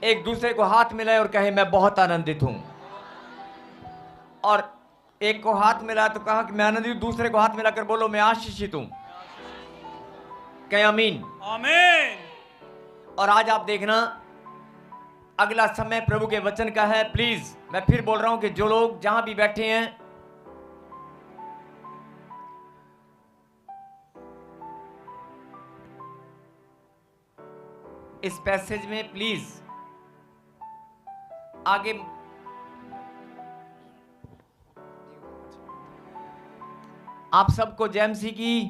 एक दूसरे को हाथ मिलाए और कहे मैं बहुत आनंदित हूं। और एक को हाथ मिलाया तो कहा कि मैं आनंदित हूं, दूसरे को हाथ मिलाकर बोलो मैं आशीषित हूं। कहे आमीन। आमीन। और आज आप देखना अगला समय प्रभु के वचन का है। प्लीज मैं फिर बोल रहा हूं कि जो लोग जहां भी बैठे हैं, इस पैसेज में प्लीज आगे आप सबको जेएमसी की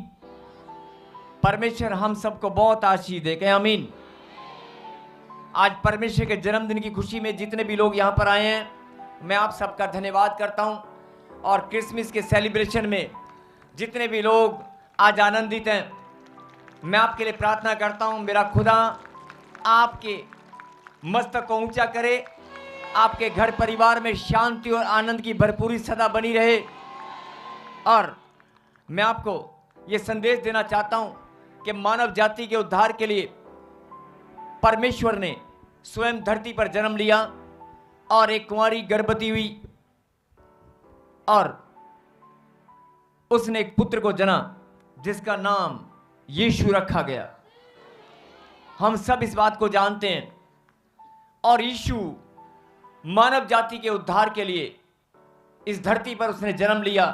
परमेश्वर हम सबको बहुत आशीष दे। कहें आमीन। आज परमेश्वर के जन्मदिन की खुशी में जितने भी लोग यहां पर आए हैं, मैं आप सबका धन्यवाद करता हूं। और क्रिसमस के सेलिब्रेशन में जितने भी लोग आज आनंदित हैं, मैं आपके लिए प्रार्थना करता हूं, मेरा खुदा आपके मस्तक को ऊंचा करे, आपके घर परिवार में शांति और आनंद की भरपूरी सदा बनी रहे। और मैं आपको यह संदेश देना चाहता हूं कि मानव जाति के उद्धार के लिए परमेश्वर ने स्वयं धरती पर जन्म लिया और एक कुंवारी गर्भवती हुई और उसने एक पुत्र को जना जिसका नाम यीशु रखा गया। हम सब इस बात को जानते हैं। और यीशु मानव जाति के उद्धार के लिए इस धरती पर उसने जन्म लिया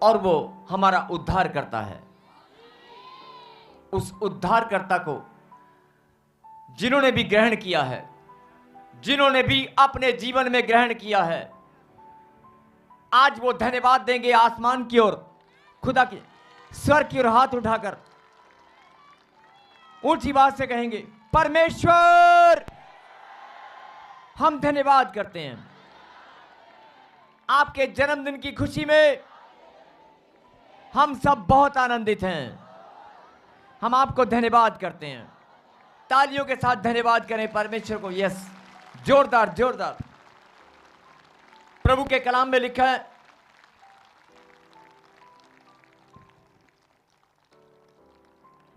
और वो हमारा उद्धार करता है। उस उद्धारकर्ता को जिन्होंने भी ग्रहण किया है, जिन्होंने भी अपने जीवन में ग्रहण किया है, आज वो धन्यवाद देंगे आसमान की ओर, खुदा के स्वर की ओर हाथ उठाकर ऊंची आवाज से कहेंगे परमेश्वर हम धन्यवाद करते हैं। आपके जन्मदिन की खुशी में हम सब बहुत आनंदित हैं। हम आपको धन्यवाद करते हैं। तालियों के साथ धन्यवाद करें परमेश्वर को। यस, जोरदार जोरदार। प्रभु के कलाम में लिखा है,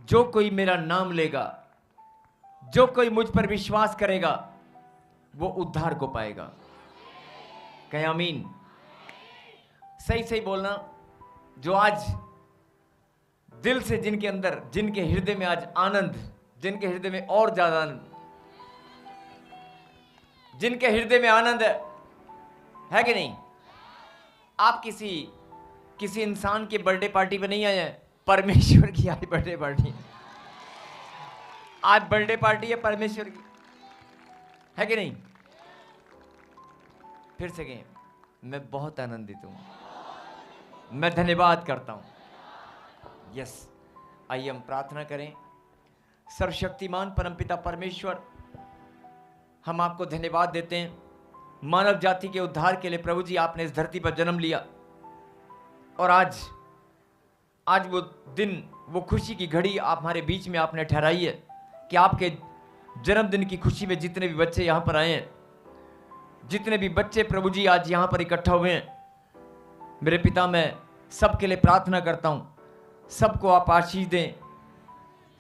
जो कोई मेरा नाम लेगा, जो कोई मुझ पर विश्वास करेगा, वो उद्धार को पाएगा। कहें आमीन। सही सही बोलना। जो आज दिल से जिनके अंदर, जिनके हृदय में आज आनंद, जिनके हृदय में और ज्यादा आनंद, जिनके हृदय में आनंद है कि नहीं? आप किसी इंसान की बर्थडे पार्टी पे नहीं आए हैं, परमेश्वर की आज बर्थडे पार्टी। आज बर्थडे पार्टी है परमेश्वर की, है कि नहीं? फिर से कहें, मैं बहुत आनंदित हूं, मैं धन्यवाद करता हूं। यस, आइए हम प्रार्थना करें। सर्वशक्तिमान परमपिता परमेश्वर, हम आपको धन्यवाद देते हैं। मानव जाति के उद्धार के लिए प्रभु जी आपने इस धरती पर जन्म लिया और आज वो दिन, वो खुशी की घड़ी आप हमारे बीच में आपने ठहराई है कि आपके जन्मदिन की खुशी में जितने भी बच्चे यहाँ पर आए हैं, जितने भी बच्चे प्रभु जी आज यहाँ पर इकट्ठा हुए हैं, मेरे पिता मैं सबके लिए प्रार्थना करता हूँ, सबको आप आशीष दें,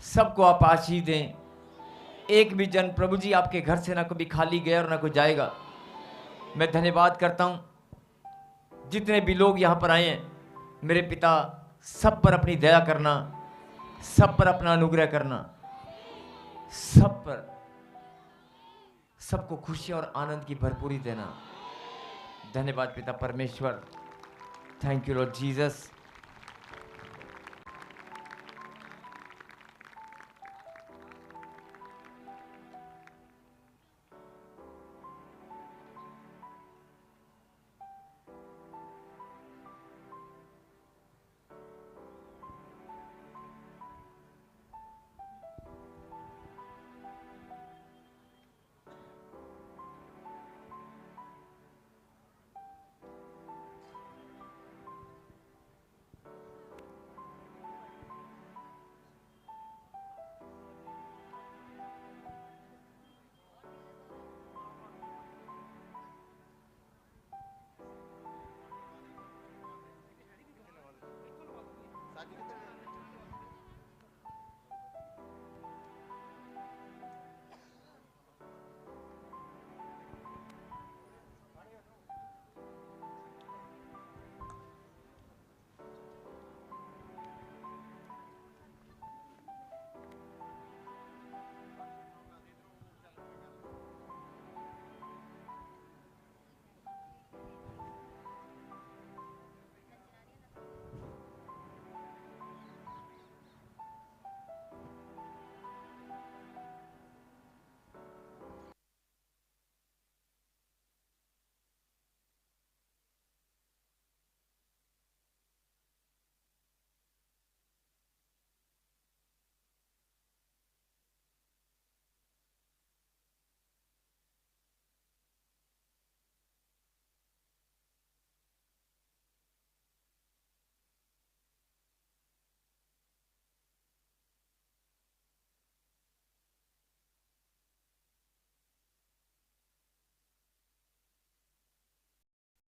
सबको आप आशीष दें। एक भी जन प्रभु जी आपके घर से ना कभी खाली गया और ना कोई जाएगा। मैं धन्यवाद करता हूँ जितने भी लोग यहाँ पर आए हैं, मेरे पिता सब पर अपनी दया करना, सब पर अपना अनुग्रह करना, सब पर सबको खुशी और आनंद की भरपूरी देना। धन्यवाद पिता परमेश्वर। Thank you Lord Jesus.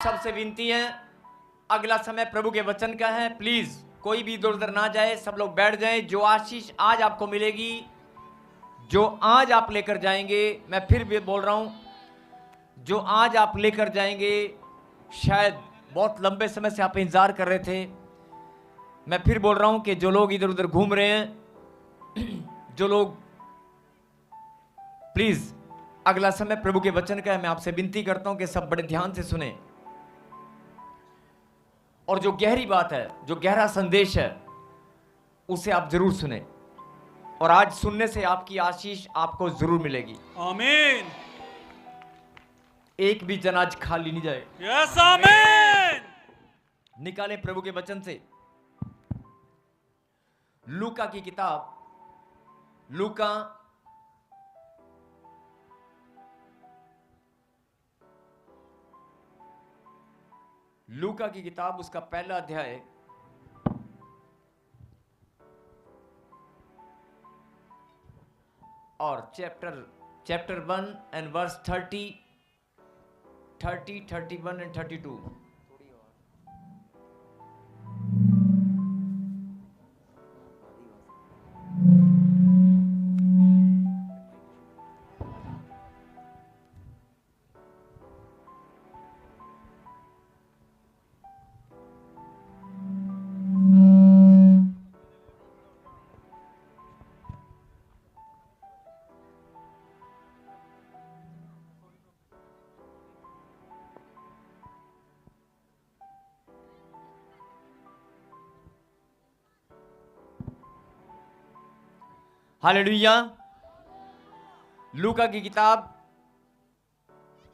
सबसे विनती है, अगला समय प्रभु के वचन का है, प्लीज कोई भी इधर उधर ना जाए, सब लोग बैठ जाएं। जो आशीष आज आपको मिलेगी, जो आज आप लेकर जाएंगे, मैं फिर भी बोल रहा हूं, जो आज आप लेकर जाएंगे, शायद बहुत लंबे समय से आप इंतजार कर रहे थे। मैं फिर बोल रहा हूं कि जो लोग इधर उधर घूम रहे हैं, जो लोग, प्लीज अगला समय प्रभु के वचन का है, मैं आपसे विनती करता हूं कि सब बड़े ध्यान से सुने, और जो गहरी बात है, जो गहरा संदेश है, उसे आप जरूर सुने, और आज सुनने से आपकी आशीष आपको जरूर मिलेगी। आमीन। एक भी जन आज खाली नहीं जाए। यस आमीन। निकालें प्रभु के वचन से लूका की किताब, लूका की किताब, उसका पहला अध्याय और chapter 1 and verse 30, 31 and 32। Hallelujah. लूका की किताब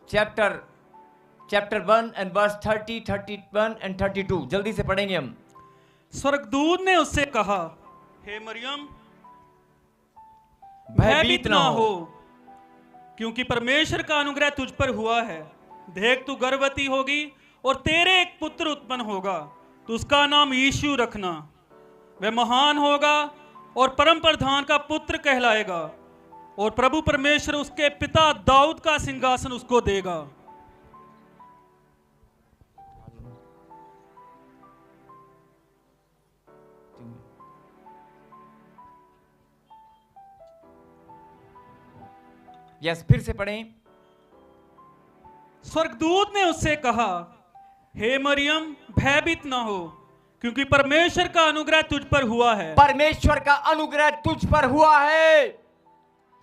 चैप्टर 1 एंड वर्स 30, 31 एंड 32, जल्दी से पढ़ेंगे हम। स्वर्गदूत ने उससे कहा, हे मरियम, भयभीत ना हो, क्योंकि परमेश्वर का अनुग्रह तुझ पर हुआ है। देख, तू गर्भवती होगी और तेरे एक पुत्र उत्पन्न होगा, तो उसका नाम यीशु रखना। वह महान होगा और परम प्रधान का पुत्र कहलाएगा, और प्रभु परमेश्वर उसके पिता दाऊद का सिंहासन उसको देगा। यस, फिर से पढ़ें। स्वर्गदूत ने उससे कहा, हे मरियम, भयभीत ना हो, क्योंकि परमेश्वर का अनुग्रह तुझ पर हुआ है। परमेश्वर का अनुग्रह तुझ पर हुआ है।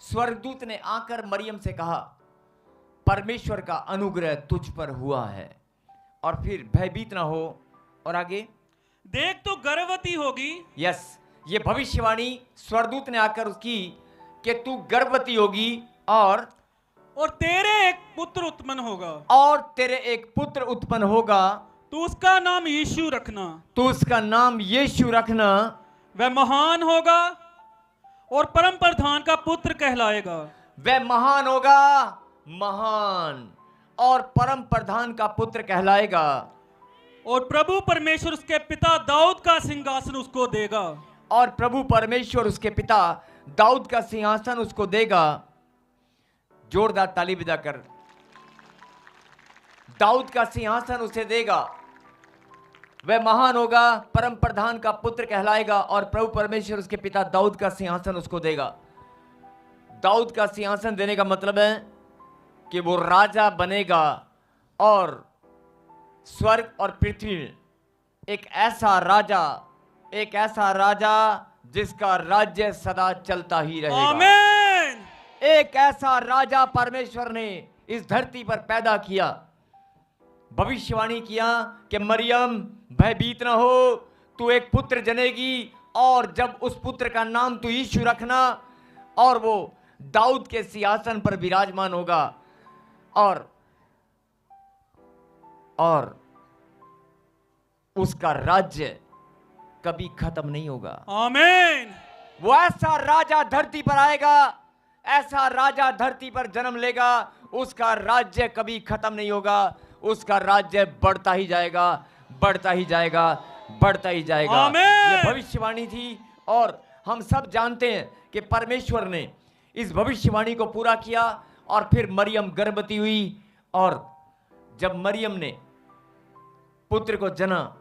स्वर्गदूत ने आकर मरियम से कहा, परमेश्वर का अनुग्रह तुझ पर हुआ है, और फिर भयभीत ना हो, और आगे, देख, तू गर्भवती होगी। यस, ये भविष्यवाणी स्वर्गदूत ने आकर उसकी कि तू गर्भवती होगी और तेरे एक पुत्र उत्पन्न होगा, और तेरे एक पुत्र उत्पन्न होगा, तू उसका नाम यीशु रखना। तू उसका नाम यीशु रखना। वह महान होगा और परम प्रधान का पुत्र कहलाएगा। वह महान होगा, महान और परम प्रधान का पुत्र कहलाएगा, और प्रभु परमेश्वर उसके पिता दाऊद का सिंहासन उसको देगा। और प्रभु परमेश्वर उसके पिता दाऊद का सिंहासन उसको देगा। जोरदार ताली बजाकर, दाऊद का सिंहासन उसे देगा। वह महान होगा, परम प्रधान का पुत्र कहलाएगा, और प्रभु परमेश्वर उसके पिता दाऊद का सिंहासन उसको देगा। दाऊद का सिंहासन देने का मतलब है कि वो राजा बनेगा, और स्वर्ग और पृथ्वी में एक ऐसा राजा जिसका राज्य सदा चलता ही रहेगा। आमीन। एक ऐसा राजा परमेश्वर ने इस धरती पर पैदा किया। भविष्यवाणी किया कि मरियम, भयभीत न हो, तू एक पुत्र जनेगी, और जब उस पुत्र का नाम तू यीशु रखना, और वो दाऊद के सिंहासन पर विराजमान होगा, और उसका राज्य कभी खत्म नहीं होगा। आमीन। वो ऐसा राजा धरती पर आएगा, ऐसा राजा धरती पर जन्म लेगा, उसका राज्य कभी खत्म नहीं होगा, उसका राज्य बढ़ता ही जाएगा, बढ़ता ही जाएगा, बढ़ता ही जाएगा। ये भविष्यवाणी थी, और हम सब जानते हैं कि परमेश्वर ने इस भविष्यवाणी को पूरा किया। और फिर मरियम गर्भवती हुई, और जब मरियम ने पुत्र को जना।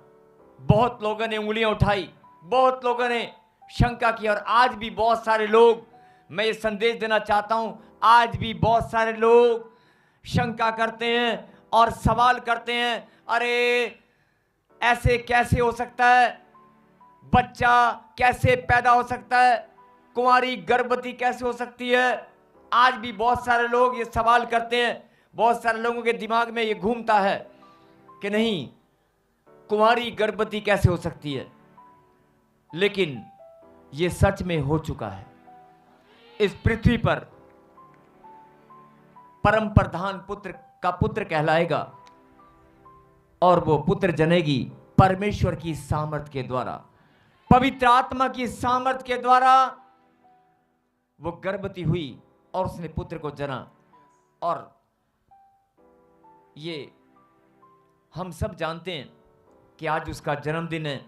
बहुत लोगों ने उंगलियां उठाई, बहुत लोगों ने शंका की, और आज भी बहुत सारे लोग, मैं ये संदेश देना चाहता हूं, आज भी बहुत सारे लोग शंका करते हैं और सवाल करते हैं, अरे ऐसे कैसे हो सकता है, बच्चा कैसे पैदा हो सकता है, कुंवारी गर्भवती कैसे हो सकती है। आज भी बहुत सारे लोग ये सवाल करते हैं, बहुत सारे लोगों के दिमाग में ये घूमता है कि नहीं, कुंवारी गर्भवती कैसे हो सकती है। लेकिन ये सच में हो चुका है। इस पृथ्वी पर परम प्रधान पुत्र का पुत्र कहलाएगा, और वो पुत्र जनेगी परमेश्वर की सामर्थ के द्वारा, पवित्र आत्मा की सामर्थ के द्वारा। वो गर्भवती हुई और उसने पुत्र को जना। और ये हम सब जानते हैं कि आज उसका जन्मदिन है,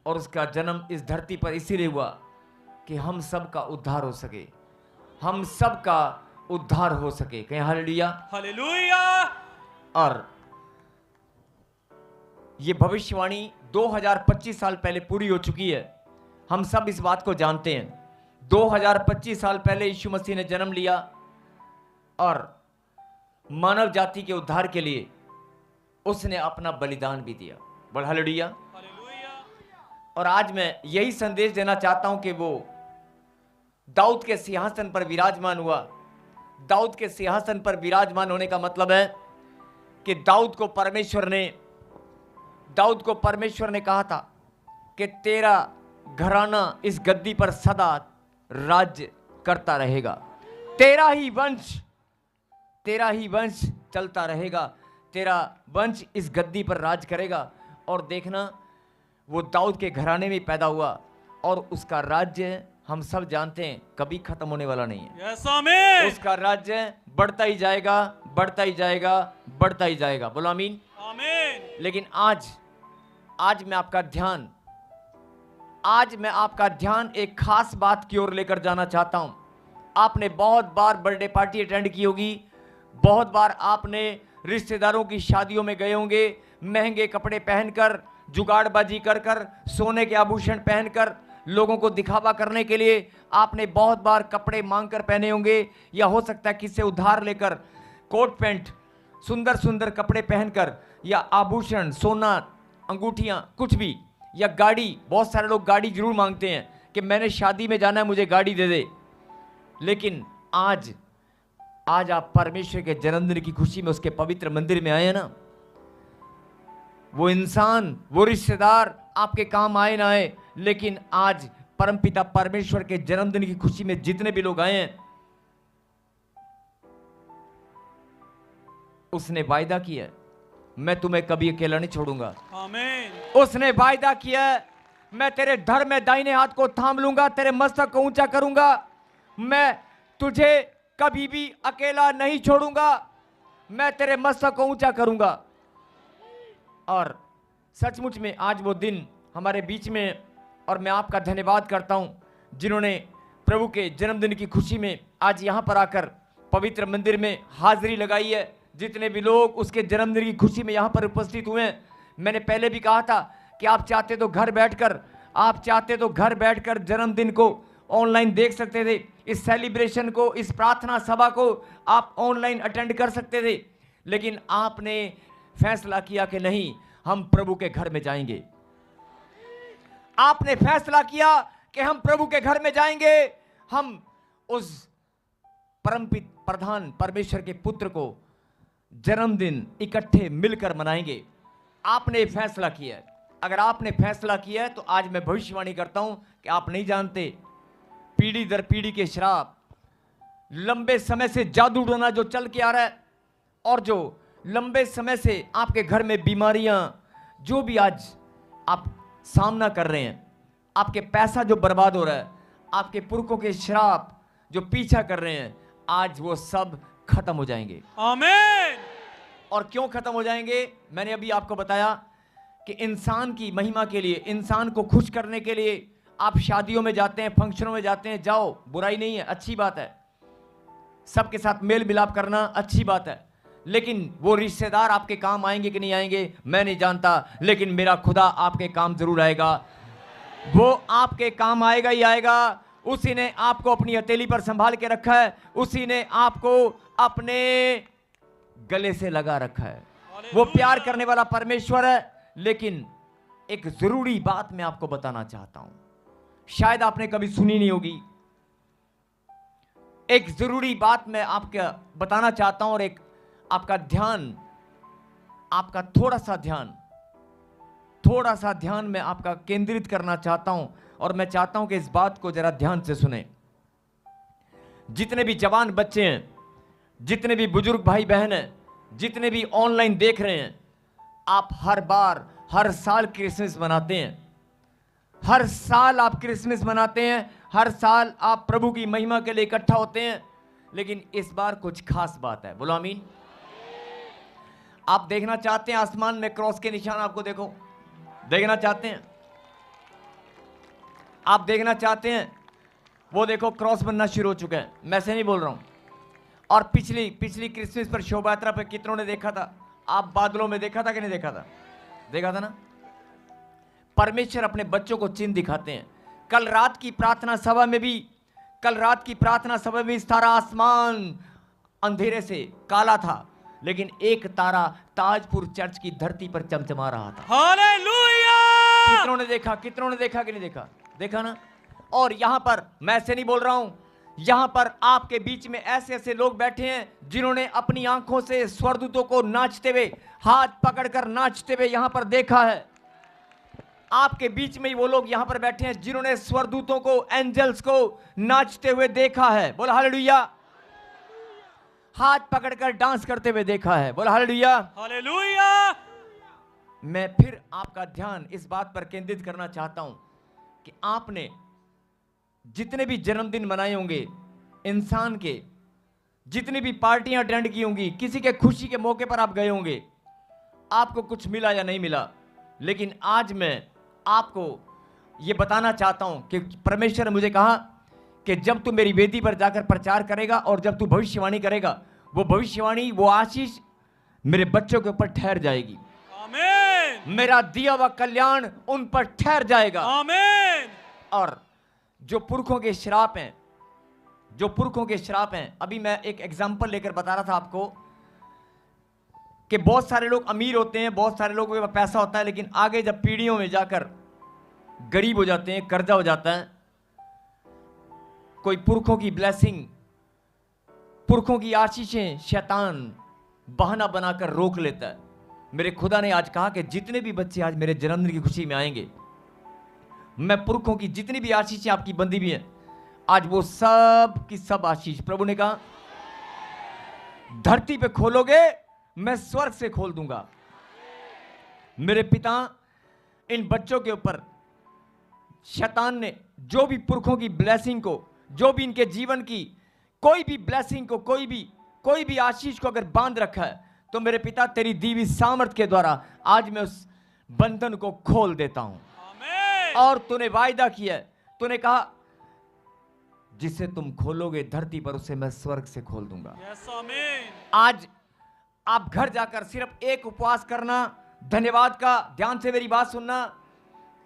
और उसका जन्म इस धरती पर इसीलिए हुआ कि हम सब का उद्धार हो सके, हम सब का उद्धार हो सके। कहीं हालेलुया, हालेलुया। और ये भविष्यवाणी 2025 साल पहले पूरी हो चुकी है। हम सब इस बात को जानते हैं। 2025 साल पहले यीशु मसीह ने जन्म लिया और मानव जाति के उद्धार के लिए उसने अपना बलिदान भी दिया। बोल हालेलुया। और आज मैं यही संदेश देना चाहता हूं कि वो दाऊद के सिंहासन पर विराजमान हुआ। दाऊद के सिंहासन पर विराजमान होने का मतलब है कि दाऊद को परमेश्वर ने कहा था कि तेरा घराना इस गद्दी पर सदा राज्य करता रहेगा, तेरा ही वंश चलता रहेगा, तेरा वंश इस गद्दी पर राज करेगा। और देखना, वो दाऊद के घराने में पैदा हुआ और उसका राज्य हम सब जानते हैं कभी खत्म होने वाला नहीं है। यस आमीन। उसका राज्य बढ़ता ही जाएगा, बढ़ता ही जाएगा, बढ़ता ही जाएगा। बोलो आमीन। आमीन। लेकिन आज मैं आपका ध्यान एक खास बात की ओर लेकर जाना चाहता हूं। आपने बहुत बार बर्थडे पार्टी अटेंड की होगी, बहुत बार आपने रिश्तेदारों की शादियों में गए होंगे, महंगे कपड़े पहनकर, जुगाड़बाजी कर सोने के आभूषण पहनकर, लोगों को दिखावा करने के लिए आपने बहुत बार कपड़े मांगकर पहने होंगे, या हो सकता है किससे उधार लेकर, कोट पैंट, सुंदर सुंदर कपड़े पहनकर, या आभूषण, सोना, अंगूठियां, कुछ भी, या गाड़ी। बहुत सारे लोग गाड़ी जरूर मांगते हैं कि मैंने शादी में जाना है, मुझे गाड़ी दे दे। लेकिन आज आप परमेश्वर के जन्मदिन की खुशी में उसके पवित्र मंदिर में आए हैं ना, वो इंसान, वो रिश्तेदार आपके काम आए ना आए, लेकिन आज परमपिता परमेश्वर के जन्मदिन की खुशी में जितने भी लोग आए हैं, उसने वायदा किया है, मैं तुम्हें कभी अकेला नहीं छोड़ूंगा। आमीन। उसने वायदा किया है, मैं तेरे धड़ में दाहिने हाथ को थाम लूंगा, तेरे मस्तक को ऊंचा करूंगा, मैं तुझे कभी भी अकेला नहीं छोड़ूंगा, मैं तेरे मस्तक को ऊंचा करूंगा। और सचमुच में आज वो दिन हमारे बीच में, और मैं आपका धन्यवाद करता हूं जिन्होंने प्रभु के जन्मदिन की खुशी में आज यहां पर आकर पवित्र मंदिर में हाजिरी लगाई है। जितने भी लोग उसके जन्मदिन की खुशी में यहां पर उपस्थित हुए हैं, मैंने पहले भी कहा था कि आप चाहते तो घर बैठकर जन्मदिन को ऑनलाइन देख सकते थे, इस सेलिब्रेशन को, इस प्रार्थना सभा को आप ऑनलाइन अटेंड कर सकते थे। लेकिन आपने फैसला किया कि नहीं, हम प्रभु के घर में जाएंगे। आपने फैसला किया कि हम प्रभु के घर में जाएंगे, हम उस परमपिता प्रधान परमेश्वर के पुत्र को जन्मदिन इकट्ठे मिलकर मनाएंगे। आपने फैसला किया है। अगर आपने फैसला किया है तो आज मैं भविष्यवाणी करता हूं कि आप नहीं जानते, पीढ़ी दर पीढ़ी के श्राप, लंबे समय से जादू टोना जो चल के आ रहा है, और जो लंबे समय से आपके घर में बीमारियां, जो भी आज आप सामना कर रहे हैं, आपके पैसा जो बर्बाद हो रहा है, आपके पुरखों के श्राप जो पीछा कर रहे हैं, आज वो सब खत्म हो जाएंगे। आमीन। और क्यों खत्म हो जाएंगे? मैंने अभी आपको बताया कि इंसान की महिमा के लिए, इंसान को खुश करने के लिए आप शादियों में जाते हैं, फंक्शनों में जाते हैं, जाओ, बुराई नहीं है, अच्छी बात है। सबके साथ मेल मिलाप करना अच्छी बात है। लेकिन वो रिश्तेदार आपके काम आएंगे कि नहीं आएंगे मैं नहीं जानता, लेकिन मेरा खुदा आपके काम जरूर आएगा। वो आपके काम आएगा ही आएगा। उसी ने आपको अपनी हथेली पर संभाल के रखा है, उसी ने आपको अपने गले से लगा रखा है। वो प्यार करने वाला परमेश्वर है। लेकिन एक जरूरी बात मैं आपको बताना चाहता हूं, शायद आपने कभी सुनी नहीं होगी। एक जरूरी बात मैं आपको बताना चाहता हूं, और एक आपका ध्यान, आपका थोड़ा सा ध्यान मैं आपका केंद्रित करना चाहता हूं, और मैं चाहता हूं कि इस बात को जरा ध्यान से सुने। जितने भी जवान बच्चे हैं, जितने भी बुजुर्ग भाई बहन हैं, जितने भी ऑनलाइन देख रहे हैं, आप हर साल क्रिसमस मनाते हैं। हर साल आप क्रिसमस मनाते हैं, हर साल आप प्रभु की महिमा के लिए इकट्ठा होते हैं। लेकिन इस बार कुछ खास बात है, बोलो आमीन। आप देखना चाहते हैं आसमान में क्रॉस के निशान, आपको देखना चाहते हैं, आप देखना चाहते हैं, वो देखो क्रॉस बनना शुरू हो चुका है। मैं से नहीं बोल रहा हूं। और पिछली क्रिसमस पर शोभा यात्रा पर कितनों ने देखा था? आप बादलों में देखा था कि नहीं देखा था? देखा था ना। परमेश्वर अपने बच्चों को चिन्ह दिखाते हैं। कल रात की प्रार्थना सभा में भी इस तारा आसमान अंधेरे से काला था, लेकिन एक तारा ताजपुर चर्च की धरती पर चमचमा रहा था। हालेलुया! कितनों ने देखा कि नहीं देखा? देखा ना। और यहां पर मैं ऐसे नहीं बोल रहा हूं, यहां पर आपके बीच में ऐसे लोग बैठे हैं जिन्होंने अपनी आंखों से स्वर्गदूतों को नाचते हुए, हाथ पकड़कर नाचते हुए यहां पर देखा है। आपके बीच में ही वो लोग यहां पर बैठे हैं जिन्होंने स्वर्गदूतों को, एंजल्स को नाचते हुए देखा है। बोला हालेलुया। हाथ पकड़कर डांस करते हुए देखा है। बोला हालेलुया। हालेलुया! मैं फिर आपका ध्यान इस बात पर केंद्रित करना चाहता हूं कि आपने जितने भी जन्मदिन मनाए होंगे इंसान के, जितनी भी पार्टियां अटेंड की होंगी, किसी के खुशी के मौके पर आप गए होंगे, आपको कुछ मिला या नहीं मिला, लेकिन आज मैं आपको यह बताना चाहता हूं कि परमेश्वर ने मुझे कहा कि जब तू मेरी वेदी पर जाकर प्रचार करेगा और जब तू भविष्यवाणी करेगा, वो भविष्यवाणी, वो आशीष मेरे बच्चों के ऊपर ठहर जाएगी। आमीन। मेरा दिया हुआ कल्याण उन पर ठहर जाएगा। आमीन। और जो पुरखों के श्राप हैं, अभी मैं एक एग्जांपल लेकर बता रहा था आपको कि बहुत सारे लोग अमीर होते हैं, बहुत सारे लोगों के पास पैसा होता है, लेकिन आगे जब पीढ़ियों में जाकर गरीब हो जाते हैं, कर्जा हो जाता है, कोई पुरखों की ब्लेसिंग, पुरखों की आशीषें शैतान बहाना बनाकर रोक लेता है। मेरे खुदा ने आज कहा कि जितने भी बच्चे आज मेरे जन्मदिन की खुशी में आएंगे, मैं पुरखों की जितनी भी आशीषें आपकी बंदी भी हैं, आज वो सब की सब आशीष प्रभु ने कहा धरती पे खोलोगे, मैं स्वर्ग से खोल दूंगा। मेरे पिता, इन बच्चों के ऊपर शैतान ने जो भी पुरखों की ब्लेसिंग को, जो भी इनके जीवन की कोई भी ब्लेसिंग को, कोई भी आशीष को अगर बांध रखा है, तो मेरे पिता तेरी दी हुई सामर्थ के द्वारा आज मैं उस बंधन को खोल देता हूं। और तूने वायदा किया है, तूने कहा जिसे तुम खोलोगे धरती पर, उसे मैं स्वर्ग से खोल दूंगा। यस, आमीन। आज आप घर जाकर सिर्फ एक उपवास करना, धन्यवाद का, ध्यान से मेरी बात सुनना,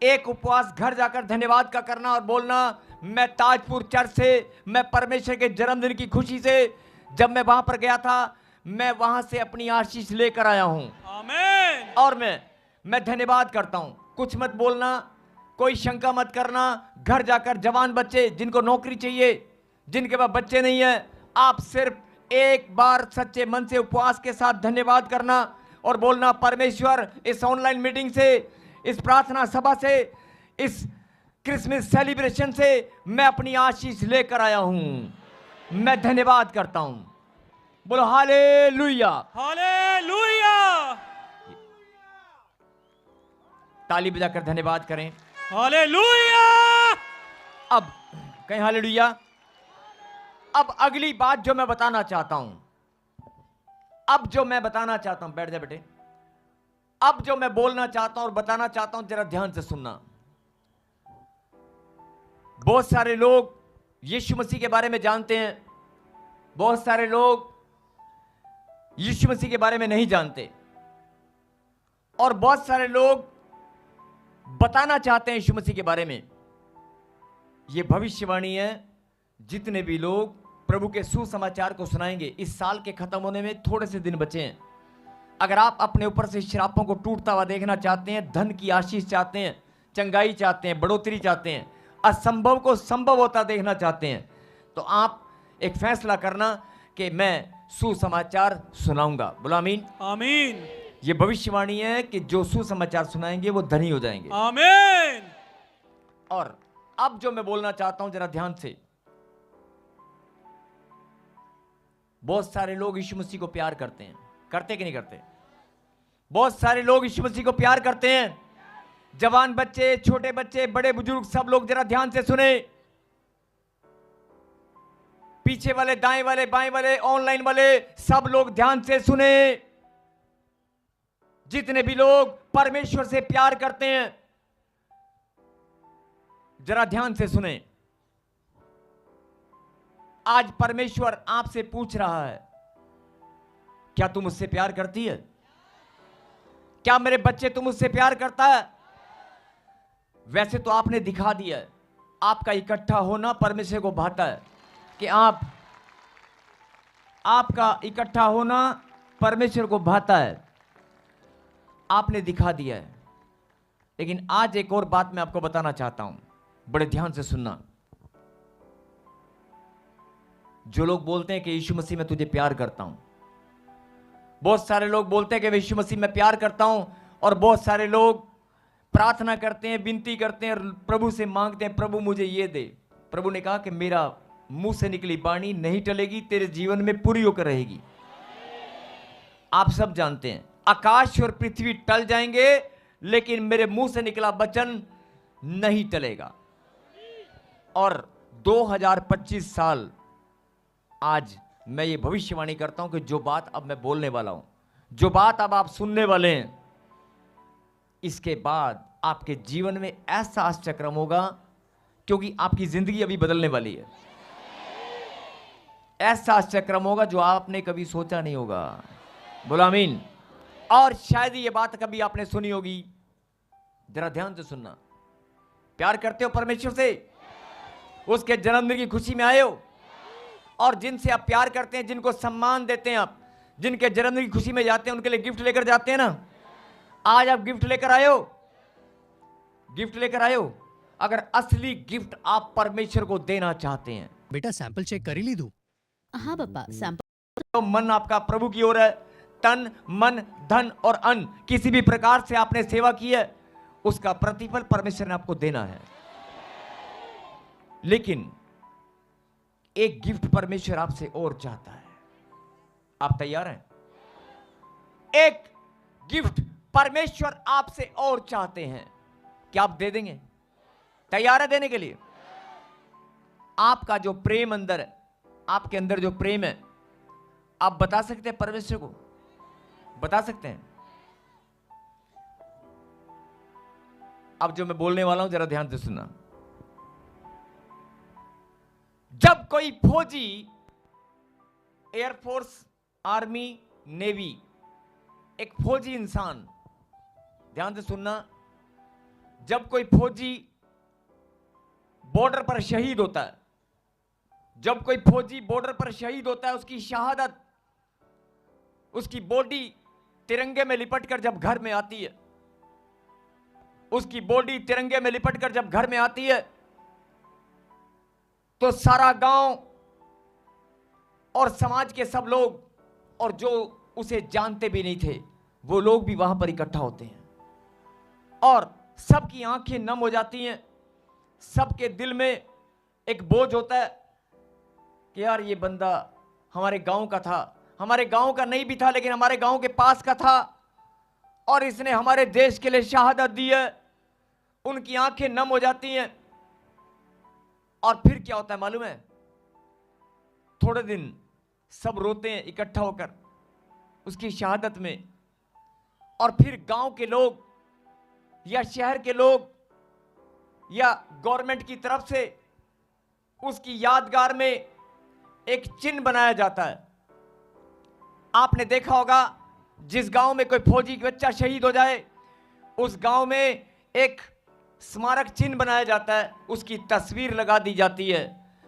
एक उपवास घर जाकर धन्यवाद का करना और बोलना, मैं ताजपुर चर्च से, मैं परमेश्वर के जन्मदिन की खुशी से, जब मैं वहां पर गया था, मैं वहां से अपनी आशीष लेकर आया हूं। आमीन। और मैं धन्यवाद करता हूं। कुछ मत बोलना, कोई शंका मत करना। घर जाकर जवान बच्चे जिनको नौकरी चाहिए, जिनके पास बच्चे नहीं है, आप सिर्फ एक बार सच्चे मन से उपवास के साथ धन्यवाद करना और बोलना, परमेश्वर इस ऑनलाइन मीटिंग से, इस प्रार्थना सभा से, इस क्रिसमस सेलिब्रेशन से मैं अपनी आशीष लेकर आया हूं। मैं धन्यवाद करता हूं। बोलो हालेलुया। हालेलुया। ताली बजाकर धन्यवाद करें। हालेलुया। अब कहीं हालेलुया। अब अगली बात जो मैं बताना चाहता हूं, बैठ जा बेटे। अब जो मैं बोलना चाहता हूं और बताना चाहता हूं, जरा ध्यान से सुनना। बहुत सारे लोग यीशु मसीह के बारे में जानते हैं, बहुत सारे लोग यीशु मसीह के बारे में नहीं जानते, और बहुत सारे लोग बताना चाहते हैं यीशु मसीह के बारे में। यह भविष्यवाणी है, जितने भी लोग प्रभु के सुसमाचार को सुनाएंगे। इस साल के खत्म होने में थोड़े से दिन बचे हैं। अगर आप अपने ऊपर से श्रापों को टूटता हुआ देखना चाहते हैं, धन की आशीष चाहते हैं, चंगाई चाहते हैं, बढ़ोतरी चाहते हैं, असंभव को संभव होता देखना चाहते हैं, तो आप एक फैसला करना कि मैं सुसमाचार सुनाऊंगा। बोलो आमीन। आमीन। ये भविष्यवाणी है कि जो सुसमाचार सुनाएंगे वो धनी हो जाएंगे। आमीन। और अब जो मैं बोलना चाहता हूं, जरा ध्यान से। बहुत सारे लोग यीशु मसीह को प्यार करते हैं, करते कि नहीं करते? बहुत सारे लोग यीशु मसीह को प्यार करते हैं। जवान बच्चे, छोटे बच्चे, बड़े बुजुर्ग, सब लोग जरा ध्यान से सुने। पीछे वाले, दाएं वाले, बाएं वाले, ऑनलाइन वाले, सब लोग ध्यान से सुने। जितने भी लोग परमेश्वर से प्यार करते हैं, जरा ध्यान से सुने। आज परमेश्वर आपसे पूछ रहा है, क्या तुम मुझसे प्यार करती है? क्या मेरे बच्चे तुम मुझसे प्यार करता है? वैसे तो आपने दिखा दिया है, आपका इकट्ठा होना परमेश्वर को भाता है, कि आपका इकट्ठा होना परमेश्वर को भाता है। आपने दिखा दिया है। लेकिन आज एक और बात मैं आपको बताना चाहता हूं, बड़े ध्यान से सुनना। जो लोग बोलते हैं कि यीशु मसीह मैं तुझे प्यार करता हूं, बहुत सारे लोग बोलते हैं कि यीशु मसीह मैं प्यार करता हूं, और बहुत सारे लोग प्रार्थना करते हैं, विनती करते हैं, प्रभु से मांगते हैं, प्रभु मुझे ये दे। प्रभु ने कहा कि मेरा मुंह से निकली वाणी नहीं टलेगी, तेरे जीवन में पूरी होकर रहेगी। आप सब जानते हैं, आकाश और पृथ्वी टल जाएंगे, लेकिन मेरे मुंह से निकला वचन नहीं टलेगा। और 2025 साल आज मैं ये भविष्यवाणी करता हूं कि जो बात अब मैं बोलने वाला हूं, जो बात अब आप सुनने वाले हैं, इसके बाद आपके जीवन में ऐसा आश्चर्य होगा, क्योंकि आपकी जिंदगी अभी बदलने वाली है। ऐसा आश्चर्य होगा जो आपने कभी सोचा नहीं होगा। बोलो आमीन। और शायद ये बात कभी आपने सुनी होगी। जरा ध्यान से सुनना। प्यार करते हो परमेश्वर से? उसके जन्मदिन की खुशी में आए हो? और जिनसे आप प्यार करते हैं, जिनको सम्मान देते हैं, आप जिनके जन्मदिन की खुशी में जाते हैं, उनके लिए गिफ्ट लेकर जाते हैं ना। आज आप गिफ्ट लेकर आए हो? गिफ्ट लेकर आए हो? अगर असली गिफ्ट आप परमेश्वर को देना चाहते हैं, बेटा सैंपल चेक कर ही ली तू? हाँ पापा, सैंपल। तो मन आपका प्रभु की ओर है। तन, मन, धन और अन्न, किसी भी प्रकार से आपने सेवा की है, उसका प्रतिफल परमेश्वर ने आपको देना है। लेकिन एक गिफ्ट परमेश्वर आपसे और चाहता है। आप तैयार हैं? एक गिफ्ट परमेश्वर आपसे और चाहते हैं। क्या आप दे देंगे? तैयार है देने के लिए? आपका जो प्रेम अंदर है, आपके अंदर जो प्रेम है, आप बता सकते हैं परमेश्वर को? बता सकते हैं? अब जो मैं बोलने वाला हूं, जरा ध्यान से सुनना। जब कोई फौजी, एयरफोर्स, आर्मी, नेवी, एक फौजी इंसान, ध्यान से सुनना, जब कोई फौजी बॉर्डर पर शहीद होता है, जब कोई फौजी बॉर्डर पर शहीद होता है, उसकी शहादत, उसकी बॉडी तिरंगे में लिपट कर जब घर में आती है, उसकी बॉडी तिरंगे में लिपट कर जब घर में आती है, तो सारा गांव और समाज के सब लोग, और जो उसे जानते भी नहीं थे, वो लोग भी वहां पर इकट्ठा होते हैं, और सबकी आंखें नम हो जाती हैं। सबके दिल में एक बोझ होता है कि यार ये बंदा हमारे गांव का था, हमारे गांव का नहीं भी था, लेकिन हमारे गांव के पास का था, और इसने हमारे देश के लिए शहादत दी है। उनकी आंखें नम हो जाती हैं। और फिर क्या होता है मालूम है? थोड़े दिन सब रोते हैं इकट्ठा होकर उसकी शहादत में, और फिर गांव के लोग या शहर के लोग या गवर्नमेंट की तरफ से उसकी यादगार में एक चिन्ह बनाया जाता है। आपने देखा होगा जिस गांव में कोई फौजी बच्चा शहीद हो जाए उस गांव में एक स्मारक चिन्ह बनाया जाता है, उसकी तस्वीर लगा दी जाती है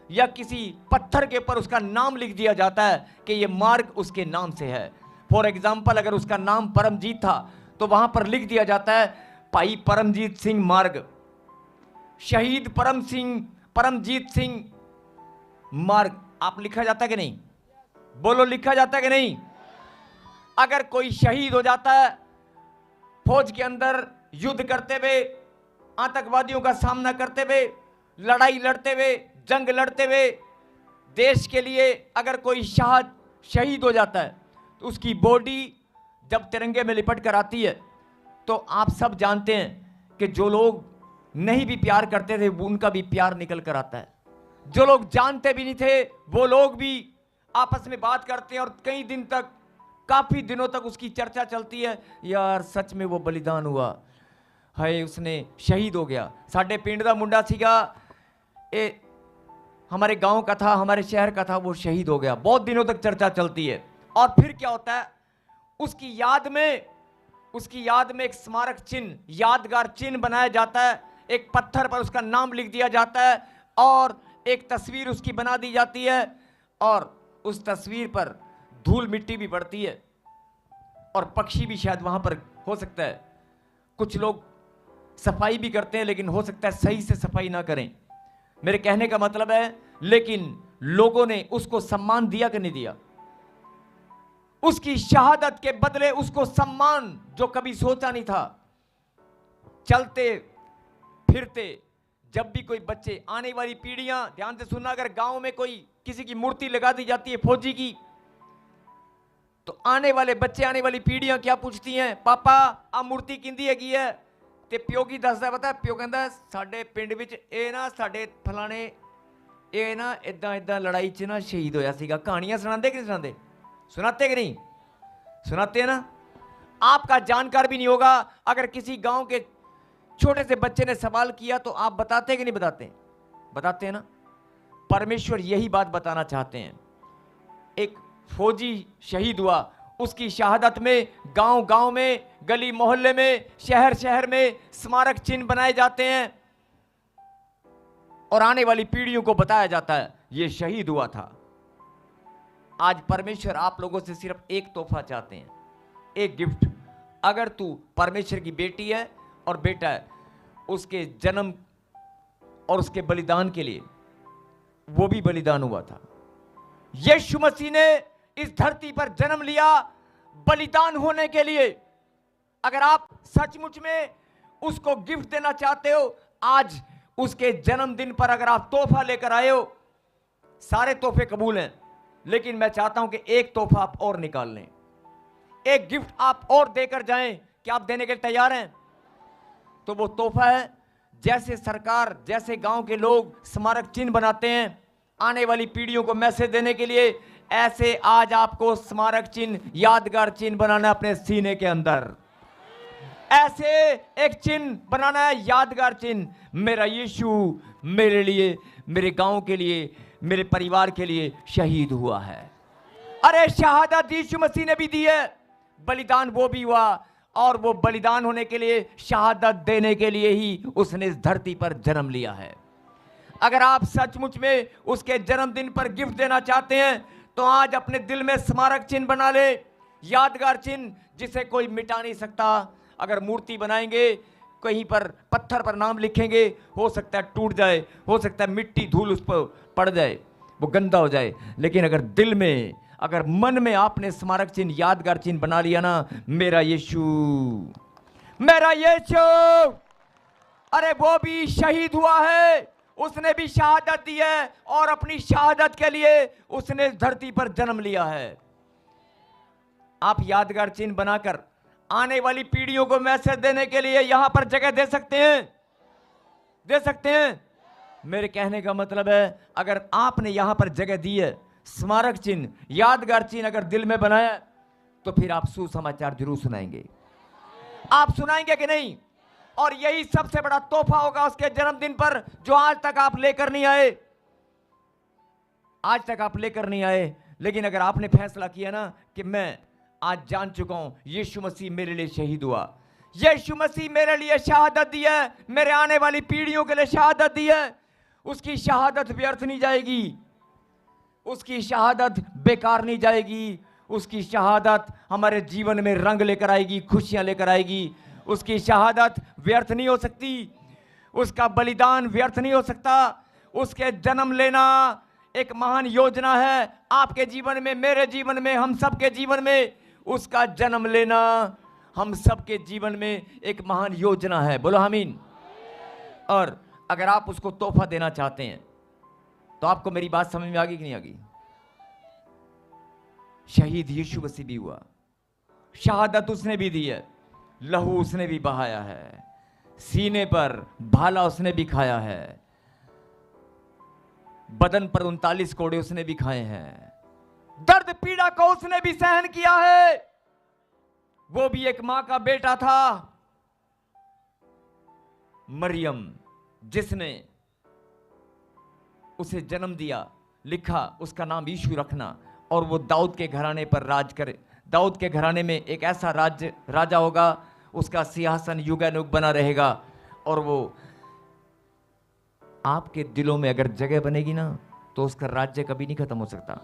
या किसी पत्थर के ऊपर उसका नाम लिख दिया जाता है कि ये मार्ग उसके नाम से है। फॉर एग्जाम्पल अगर उसका नाम परमजीत था तो वहां पर लिख दिया जाता है भाई परमजीत सिंह मार्ग, शहीद परमजीत सिंह मार्ग। आप लिखा जाता है कि नहीं? बोलो, लिखा जाता है कि नहीं? अगर कोई शहीद हो जाता है फौज के अंदर युद्ध करते हुए, आतंकवादियों का सामना करते हुए, लड़ाई लड़ते हुए, जंग लड़ते हुए देश के लिए अगर कोई शहीद हो जाता है तो उसकी बॉडी जब तिरंगे में लिपट कर आती है तो आप सब जानते हैं कि जो लोग नहीं भी प्यार करते थे उनका भी प्यार निकल कर आता है। जो लोग जानते भी नहीं थे वो लोग भी आपस में बात करते हैं और कई दिन तक, काफी दिनों तक उसकी चर्चा चलती है, यार सच में वो बलिदान हुआ है, उसने शहीद हो गया। साडे पिंड दा मुंडा सीगा, हमारे गांव का था, हमारे शहर का था, वो शहीद हो गया। बहुत दिनों तक चर्चा चलती है। और फिर क्या होता है, उसकी याद में एक स्मारक चिन्ह, यादगार चिन्ह बनाया जाता है, एक पत्थर पर उसका नाम लिख दिया जाता है और एक तस्वीर उसकी बना दी जाती है और उस तस्वीर पर धूल मिट्टी भी पड़ती है और पक्षी भी शायद वहां पर हो सकता है। कुछ लोग सफाई भी करते हैं लेकिन हो सकता है सही से सफाई ना करें। मेरे कहने का मतलब है, लेकिन लोगों ने उसको सम्मान दिया कि नहीं दिया? उसकी शहादत के बदले उसको सम्मान जो कभी सोचा नहीं था। चलते फिरते जब भी कोई बच्चे, आने वाली पीढ़ियां ध्यान से सुनना, अगर गांव में कोई किसी की मूर्ति लगा दी जाती है फौजी की तो आने वाले बच्चे, आने वाली पीढ़ियां क्या पूछती हैं, पापा आ मूर्ति किंदी हैगी है? ते प्यो की दसदा पता, प्यो कहता साडे पिंड विच ए ना साडे फलाने ए ना इदां इदां लड़ाई च ना शहीद होया सीगा। कहानियां सुनाते कि नहीं सुनाते? सुनाते कि नहीं? सुनाते हैं ना। आपका जानकार भी नहीं होगा, अगर किसी गांव के छोटे से बच्चे ने सवाल किया तो आप बताते कि नहीं बताते? बताते हैं ना। परमेश्वर यही बात बताना चाहते हैं। एक फौजी शहीद हुआ, उसकी शहादत में गांव गांव में, गली मोहल्ले में, शहर शहर में स्मारक चिन्ह बनाए जाते हैं और आने वाली पीढ़ियों को बताया जाता है ये शहीद हुआ था। आज परमेश्वर आप लोगों से सिर्फ एक तोहफा चाहते हैं, एक गिफ्ट। अगर तू परमेश्वर की बेटी है और बेटा है, उसके जन्म और उसके बलिदान के लिए, वो भी बलिदान हुआ था। यीशु मसीह ने इस धरती पर जन्म लिया बलिदान होने के लिए। अगर आप सचमुच में उसको गिफ्ट देना चाहते हो, आज उसके जन्मदिन पर अगर आप तोहफा लेकर आए हो, सारे तोहफे कबूल हैं, लेकिन मैं चाहता हूं कि एक तोहफा आप और निकाल लें, एक गिफ्ट आप और देकर जाएं। क्या आप देने के लिए तैयार हैं? तो वो तोहफा है, जैसे सरकार, जैसे गांव के लोग स्मारक चिन्ह बनाते हैं आने वाली पीढ़ियों को मैसेज देने के लिए, ऐसे आज आपको स्मारक चिन्ह, यादगार चिन्ह बनाना है अपने सीने के अंदर। ऐसे एक चिन्ह बनाना है, यादगार चिन्ह, मेरा यीशु मेरे लिए, मेरे गांव के लिए, मेरे परिवार के लिए शहीद हुआ है। अरे शहादत यीशु मसीह ने भी दी है, बलिदान वो भी हुआ, और वो बलिदान होने के लिए, शहादत देने के लिए ही उसने इस धरती पर जन्म लिया है। अगर आप सचमुच में उसके जन्मदिन पर गिफ्ट देना चाहते हैं तो आज अपने दिल में स्मारक चिन्ह बना ले, यादगार चिन्ह जिसे कोई मिटा नहीं सकता। अगर मूर्ति बनाएंगे, कहीं पर पत्थर पर नाम लिखेंगे, हो सकता है टूट जाए, हो सकता है मिट्टी धूल उस पर पड़ जाए, वो गंदा हो जाए, लेकिन अगर दिल में, अगर मन में आपने स्मारक चिन्ह, यादगार चिन्ह बना लिया ना, मेरा यीशु, मेरा यीशु, अरे वो भी शहीद हुआ है, उसने भी शहादत दी है और अपनी शहादत के लिए उसने धरती पर जन्म लिया है। आप यादगार चिन्ह बनाकर आने वाली पीढ़ियों को मैसेज देने के लिए यहां पर जगह दे सकते हैं, दे सकते हैं। मेरे कहने का मतलब है, अगर आपने यहां पर जगह दी है, स्मारक चिन्ह, यादगार चिन्ह अगर दिल में बनाया, तो फिर आप सुसमाचार जरूर सुनाएंगे। आप सुनाएंगे कि नहीं? और यही सबसे बड़ा तोहफा होगा उसके जन्मदिन पर, जो आज तक आप लेकर नहीं आए, आज तक आप लेकर नहीं आए। लेकिन अगर आपने फैसला किया ना कि मैं आज जान चुका हूं यीशु मसीह मेरे लिए शहीद हुआ, यीशु मसीह मेरे लिए शहादत दी है, मेरे आने वाली पीढ़ियों के लिए शहादत दी है, उसकी शहादत व्यर्थ नहीं जाएगी, उसकी शहादत बेकार नहीं जाएगी, उसकी शहादत हमारे जीवन में रंग लेकर आएगी, खुशियां लेकर आएगी। उसकी शहादत व्यर्थ नहीं हो सकती, उसका बलिदान व्यर्थ नहीं हो सकता। उसके जन्म लेना एक महान योजना है आपके जीवन में, मेरे जीवन में, हम सबके जीवन में। उसका जन्म लेना हम सबके जीवन में एक महान योजना है। बोलो आमीन। और अगर आप उसको तोहफा देना चाहते हैं तो आपको मेरी बात समझ में आ गई कि नहीं आ गई? शहीद यीशु मसीह भी हुआ, शहादत उसने भी दी है, लहू उसने भी बहाया है, सीने पर भाला उसने भी खाया है, बदन पर 39 कोड़े उसने भी खाए हैं, दर्द पीड़ा को उसने भी सहन किया है। वो भी एक मां का बेटा था, मरियम, जिसने उसे जन्म दिया, लिखा उसका नाम यीशु रखना, और वो दाऊद के घराने पर राज करे। दाऊद के घराने में एक ऐसा राजा होगा, उसका सिंहासन युगानुग बना रहेगा। और वो आपके दिलों में अगर जगह बनेगी ना तो उसका राज्य कभी नहीं खत्म हो सकता।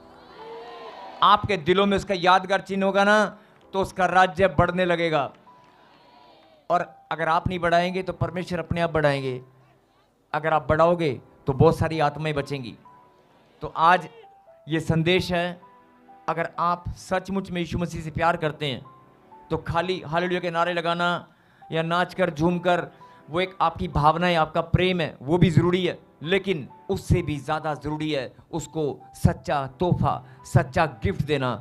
आपके दिलों में उसका यादगार चिन्ह होगा ना तो उसका राज्य बढ़ने लगेगा। और अगर आप नहीं बढ़ाएंगे तो परमेश्वर अपने आप बढ़ाएंगे। अगर आप बढ़ाओगे तो बहुत सारी आत्माएं बचेंगी। तो आज ये संदेश है, अगर आप सचमुच में यीशु मसीह से प्यार करते हैं तो खाली हालेलुया के नारे लगाना या नाच कर झूम कर, वो एक आपकी भावना है, आपका प्रेम है, वो भी ज़रूरी है, लेकिन उससे भी ज़्यादा ज़रूरी है उसको सच्चा तोहफा, सच्चा गिफ्ट देना।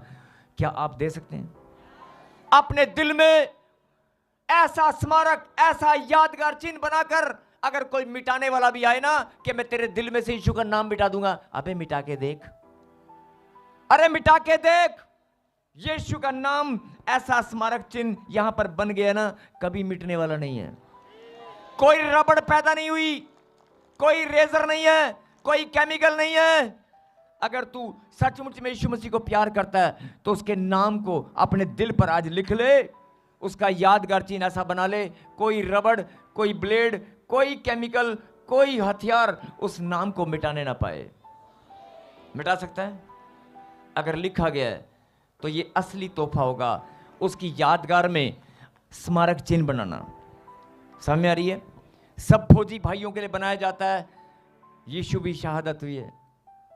क्या आप दे सकते हैं? अपने दिल में ऐसा स्मारक, ऐसा यादगार चिन्ह बनाकर, अगर कोई मिटाने वाला भी आए ना कि मैं तेरे दिल में से यीशु का नाम मिटा दूंगा, अबे मिटा के देख, अरे मिटा के देख। यीशु का नाम ऐसा स्मारक चिन्ह यहां पर बन गया ना, कभी मिटने वाला नहीं है। कोई रबड़ पैदा नहीं हुई, कोई रेजर नहीं है, कोई केमिकल नहीं है। अगर तू सचमुच में यीशु मसीह को प्यार करता है तो उसके नाम को अपने दिल पर आज लिख ले, उसका यादगार चिन्ह ऐसा बना ले, कोई रबड़, कोई ब्लेड, कोई केमिकल, कोई हथियार उस नाम को मिटाने ना पाए। मिटा सकता है? अगर लिखा गया है तो ये असली तोहफा होगा, उसकी यादगार में स्मारक चिन्ह बनाना। समझ में आ रही है? सब फौजी भाइयों के लिए बनाया जाता है, यीशु भी शहादत हुई है,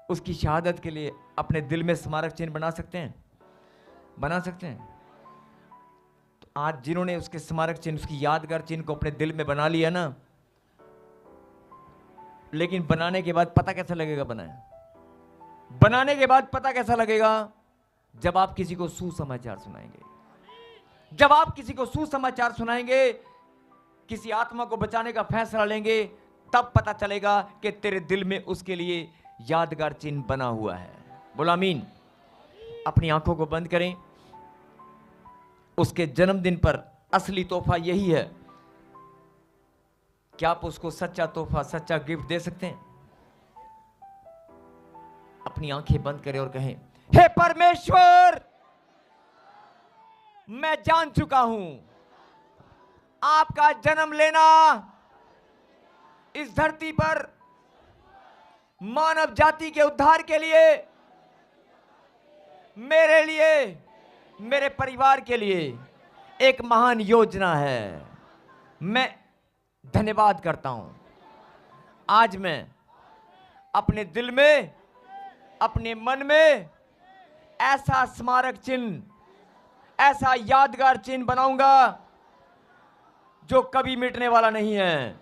उसकी शहादत के लिए अपने दिल में स्मारक चिन्ह बना सकते हैं, बना सकते हैं। तो आज जिन्होंने उसके स्मारक चिन्ह, उसकी यादगार चिन्ह को अपने दिल में बना लिया ना, लेकिन बनाने के बाद पता कैसा लगेगा? बनाने के बाद पता कैसा लगेगा? जब आप किसी को सुसमाचार सुनाएंगे, जब आप किसी को सुसमाचार सुनाएंगे, किसी आत्मा को बचाने का फैसला लेंगे, तब पता चलेगा कि तेरे दिल में उसके लिए यादगार चिन्ह बना हुआ है। बोलो आमीन। अपनी आंखों को बंद करें। उसके जन्मदिन पर असली तोहफा यही है। क्या आप उसको सच्चा तोहफा, सच्चा गिफ्ट दे सकते हैं? अपनी आंखें बंद करें और कहें, हे परमेश्वर, मैं जान चुका हूं आपका जन्म लेना इस धरती पर मानव जाति के उद्धार के लिए, मेरे लिए, मेरे परिवार के लिए एक महान योजना है। मैं धन्यवाद करता हूं। आज मैं अपने दिल में, अपने मन में ऐसा स्मारक चिन्ह, ऐसा यादगार चिन्ह बनाऊंगा जो कभी मिटने वाला नहीं है।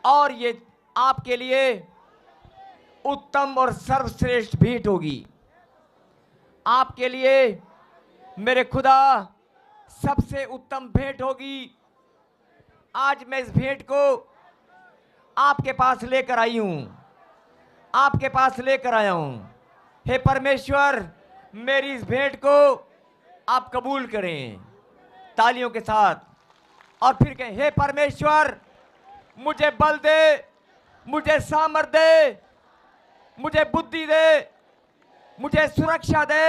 और ये आपके लिए उत्तम और सर्वश्रेष्ठ भेंट होगी। आपके लिए मेरे खुदा सबसे उत्तम भेंट होगी। आज मैं इस भेंट को आपके पास लेकर आई हूं, आपके पास लेकर आया हूं। हे परमेश्वर, मेरी इस भेंट को आप कबूल करें तालियों के साथ, और फिर कहें, हे परमेश्वर, मुझे बल दे, मुझे सामर्थ दे, मुझे बुद्धि दे, मुझे सुरक्षा दे,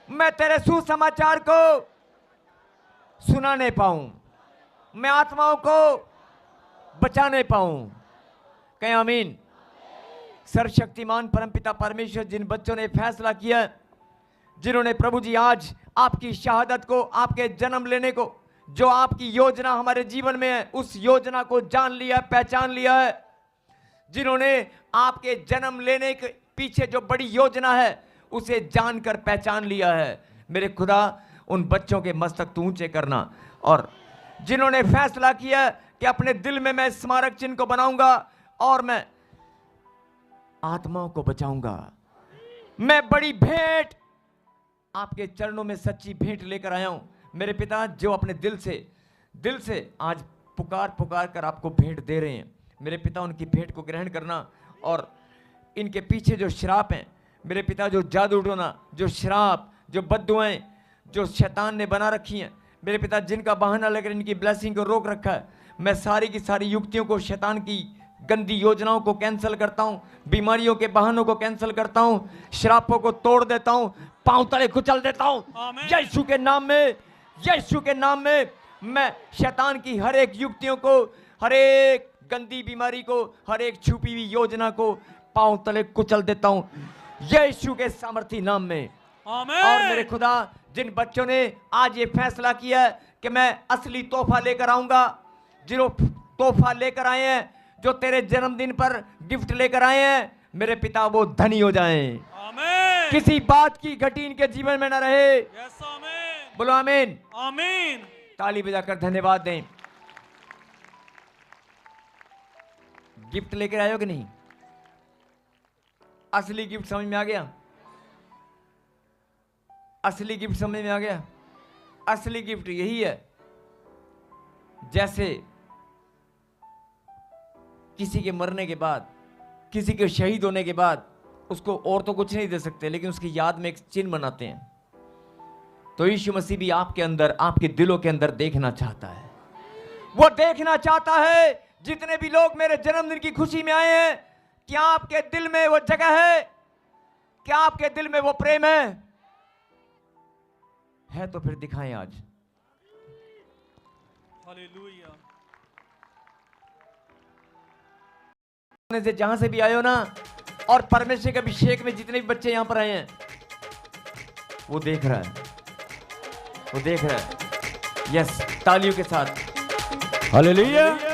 मैं तेरे सुसमाचार को सुनाने पाऊं, मैं आत्माओं को बचाने पाऊं। कहें आमीन। सर्वशक्तिमान परमपिता परमेश्वर, जिन बच्चों ने फैसला किया, जिन्होंने प्रभु जी आज आपकी शहादत को, आपके जन्म लेने को, जो आपकी योजना हमारे जीवन में है, उस योजना को जान लिया, पहचान लिया है, जिन्होंने आपके जन्म लेने के पीछे जो बड़ी योजना है उसे जानकर पहचान लिया है, मेरे खुदा उन बच्चों के मस्तक तू ऊंचे करना। और जिन्होंने फैसला किया कि अपने दिल में मैं स्मारक चिन्ह को बनाऊंगा और मैं आत्माओं को बचाऊंगा, मैं बड़ी भेंट आपके चरणों में सच्ची भेंट लेकर आया हूं मेरे पिता, जो अपने दिल से आज पुकार पुकार कर आपको भेंट दे रहे हैं मेरे पिता, उनकी भेंट को ग्रहण करना। और इनके पीछे जो श्राप हैं मेरे पिता, जो जादू टोना, जो श्राप, जो बद्दुआएं जो शैतान ने बना रखी हैं मेरे पिता, जिनका बहाना लेकर इनकी ब्लेसिंग को रोक रखा है, मैं सारी की सारी युक्तियों को, शैतान की गंदी योजनाओं को कैंसिल करता हूं, बीमारियों के बहानों को कैंसिल करता हूं, श्रापों को तोड़ देता हूं, पांव तले कुचल देता हूं यीशु के नाम में। यीशु के नाम में मैं शैतान की हर एक युक्तियों को, हर एक गंदी बीमारी को, हर एक छुपी हुई योजना को पांव तले कुचल देता हूं यीशु के सामर्थी नाम में। आमीन। और मेरे खुदा, जिन बच्चों ने आज ये फैसला किया है कि मैं असली तोहफा लेकर आऊंगा, जो तोहफा लेकर आए हैं, जो तेरे जन्मदिन पर गिफ्ट लेकर आए हैं मेरे पिता, वो धनी हो जाएं, आमीन। किसी बात की घटी इनके जीवन में न रहे। यस आमीन। बोलो आमीन। आमीन। ताली बजाकर धन्यवाद दें। गिफ्ट लेकर आए हो कि नहीं? असली गिफ्ट समझ में आ गया? असली गिफ्ट समझ में आ गया? असली गिफ्ट यही है, जैसे किसी के मरने के बाद, किसी के शहीद होने के बाद उसको और तो कुछ नहीं दे सकते, लेकिन उसकी याद में एक चिन्ह बनाते हैं। तो यीशु मसीह भी आपके अंदर, आपके दिलों के अंदर देखना चाहता है। वो देखना चाहता है जितने भी लोग मेरे जन्मदिन की खुशी में आए हैं, क्या आपके दिल में वो जगह है? क्या आपके दिल में वो प्रेम है तो फिर दिखाएं आज। हालेलुया। से जहां से भी आए हो ना, और परमेश्वर के अभिषेक में जितने भी बच्चे यहां पर आए हैं, वो देख रहा है, वो देख रहा है। यस, तालियों के साथ हालेलुया।